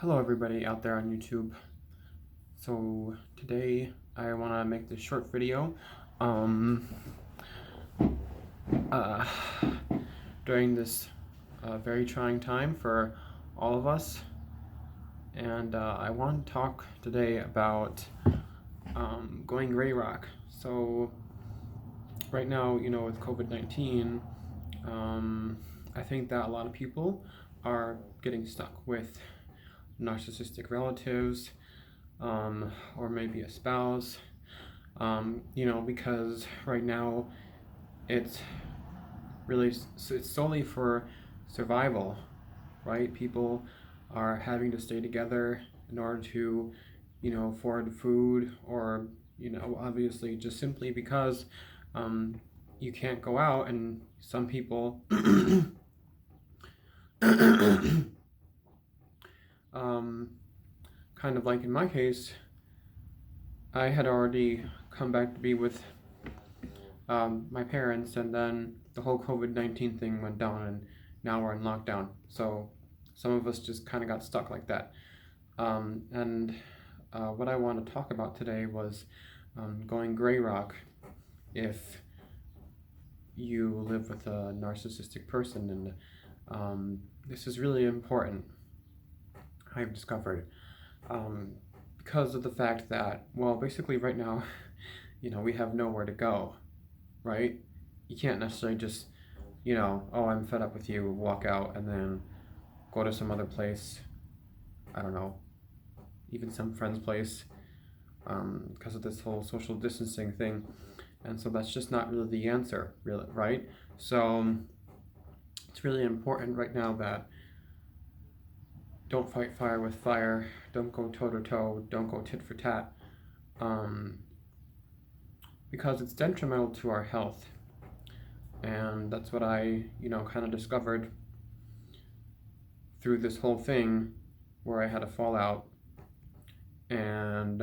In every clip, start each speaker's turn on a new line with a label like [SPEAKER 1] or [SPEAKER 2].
[SPEAKER 1] Hello everybody out there on YouTube. So today I want to make this short video um, uh, during this very trying time for all of us, and I want to talk today about going gray rock. So right now, with COVID-19, I think that a lot of people are getting stuck with narcissistic relatives, or maybe a spouse, because right now it's it's solely for survival, right? People are having to stay together in order to, afford food, or, obviously just simply because you can't go out, and some people kind of like in my case, I had already come back to be with my parents, and then the whole COVID-19 thing went down, and now we're in lockdown. So some of us just kind of got stuck like that. And what I want to talk about today was going gray rock if you live with a narcissistic person. And this is really important, I've discovered, because of the fact that, well, basically right now, we have nowhere to go, right? You can't necessarily just, oh, I'm fed up with you, walk out and then go to some other place, I don't know, even some friend's place, because of this whole social distancing thing. And so that's just not really the answer, really, right? So it's really important right now that don't fight fire with fire, don't go toe to toe, don't go tit for tat, because it's detrimental to our health. And that's what I, kind of discovered through this whole thing, where I had a fallout, and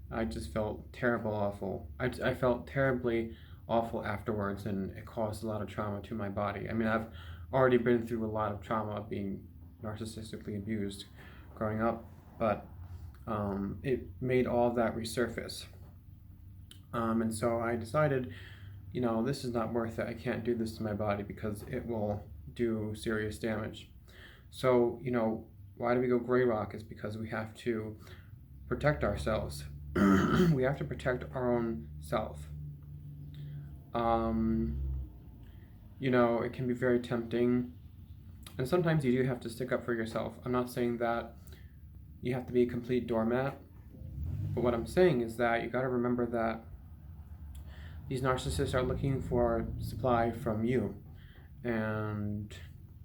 [SPEAKER 1] I just felt awful. I felt terribly awful afterwards, and it caused a lot of trauma to my body. I mean, I've already been through a lot of trauma being narcissistically abused growing up, but it made all of that resurface. And so I decided, this is not worth it. I can't do this to my body because it will do serious damage. So, why do we go gray rock? Is because we have to protect ourselves. We have to protect our own self. It can be very tempting, and sometimes you do have to stick up for yourself. I'm not saying that you have to be a complete doormat, but what I'm saying is that you got to remember that these narcissists are looking for supply from you, and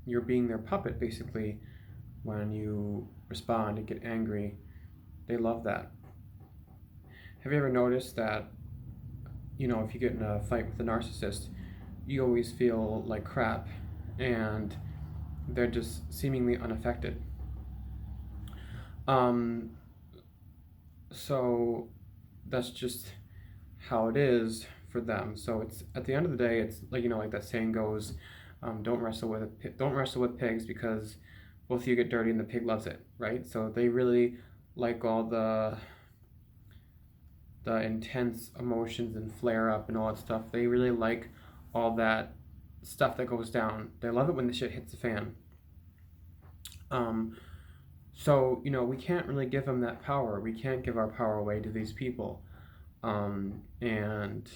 [SPEAKER 1] you're being their puppet, basically. When you respond and get angry, they love that. Have you ever noticed that, if you get in a fight with a narcissist, you always feel like crap, and they're just seemingly unaffected? So that's just how it is for them. So it's, at the end of the day, it's like, like that saying goes, don't wrestle with pigs, because both of you get dirty and the pig loves it, right? So they really like all the intense emotions and flare up and all that stuff. They really like all that stuff that goes down. They love it when the shit hits the fan. So, we can't really give them that power. We can't give our power away to these people. And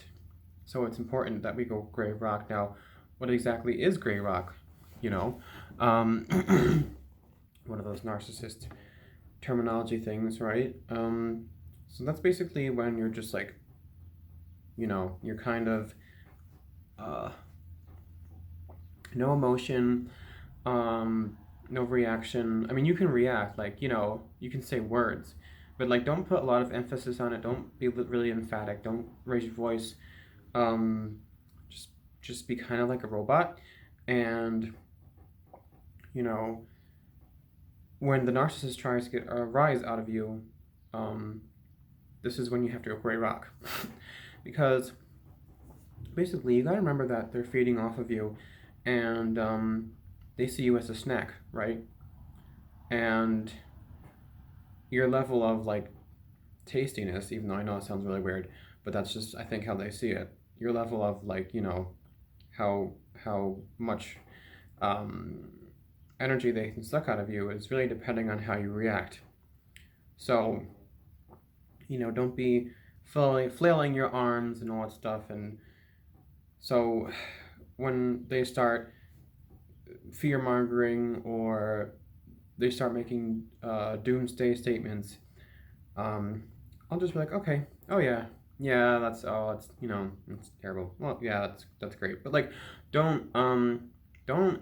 [SPEAKER 1] so it's important that we go gray rock. Now, what exactly is gray rock? One of those narcissist terminology things, right? So that's basically when you're just like, you're kind of no emotion, no reaction. I mean, you can react, like, you can say words, but like, don't put a lot of emphasis on it. Don't be really emphatic. Don't raise your voice. Just be kind of like a robot. And when the narcissist tries to get a rise out of you, this is when you have to go gray rock. Because basically, you gotta remember that they're feeding off of you, and they see you as a snack, right? and your level of like tastiness, even though I know it sounds really weird, but that's just I think how they see it. Your level of like, how much um, energy they can suck out of you is really depending on how you react. So, don't be flailing your arms and all that stuff. And so when they start fear mongering or they start making doomsday statements, I'll just be like, okay, oh yeah, yeah, that's it's terrible. Well, yeah, that's great, but like, don't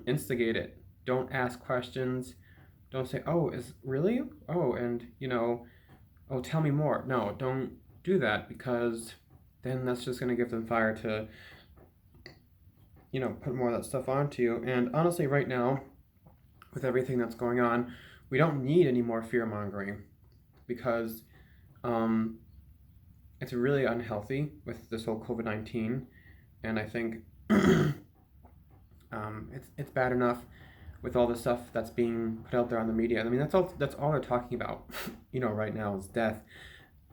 [SPEAKER 1] instigate it. Don't ask questions. Don't say, oh, is really? Oh, and oh, tell me more. No, don't do that because then that's just gonna give them fire to put more of that stuff onto you. And honestly, right now, with everything that's going on, we don't need any more fear mongering because um, it's really unhealthy with this whole COVID-19, and I think it's bad enough with all the stuff that's being put out there on the media. I mean, that's all they're talking about, right now is death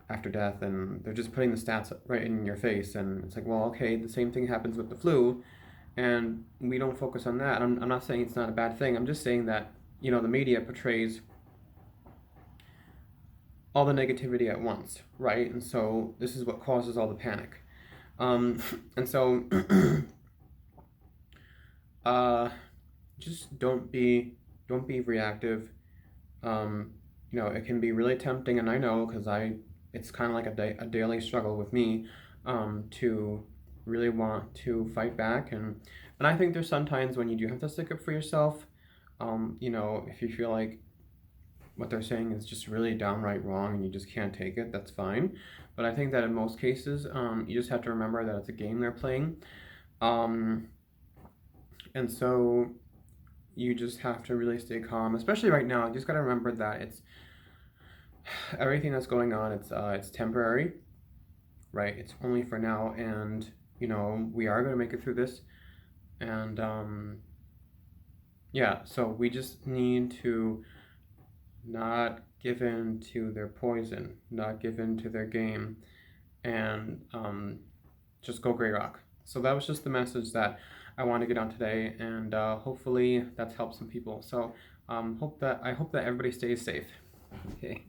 [SPEAKER 1] after death, and they're just putting the stats right in your face, and it's like, well, okay, the same thing happens with the flu, and we don't focus on that. I'm not saying it's not a bad thing. I'm just saying that the media portrays all the negativity at once, right? And so this is what causes all the panic. Um, and so uh, just don't be reactive. It can be really tempting, and I know because it's kind of like a daily struggle with me to really want to fight back, and I think there's sometimes when you do have to stick up for yourself. If you feel like what they're saying is just really downright wrong and you just can't take it, that's fine. But I think that in most cases, you just have to remember that it's a game they're playing. Um, and so you just have to really stay calm, especially right now. You just got to remember that it's everything that's going on, it's temporary, right? It's only for now, and we are going to make it through this. And yeah, so we just need to not give in to their poison, not give in to their game, and just go Grey Rock. So that was just the message that I want to get on today, and hopefully that's helped some people. So I hope that everybody stays safe. Okay.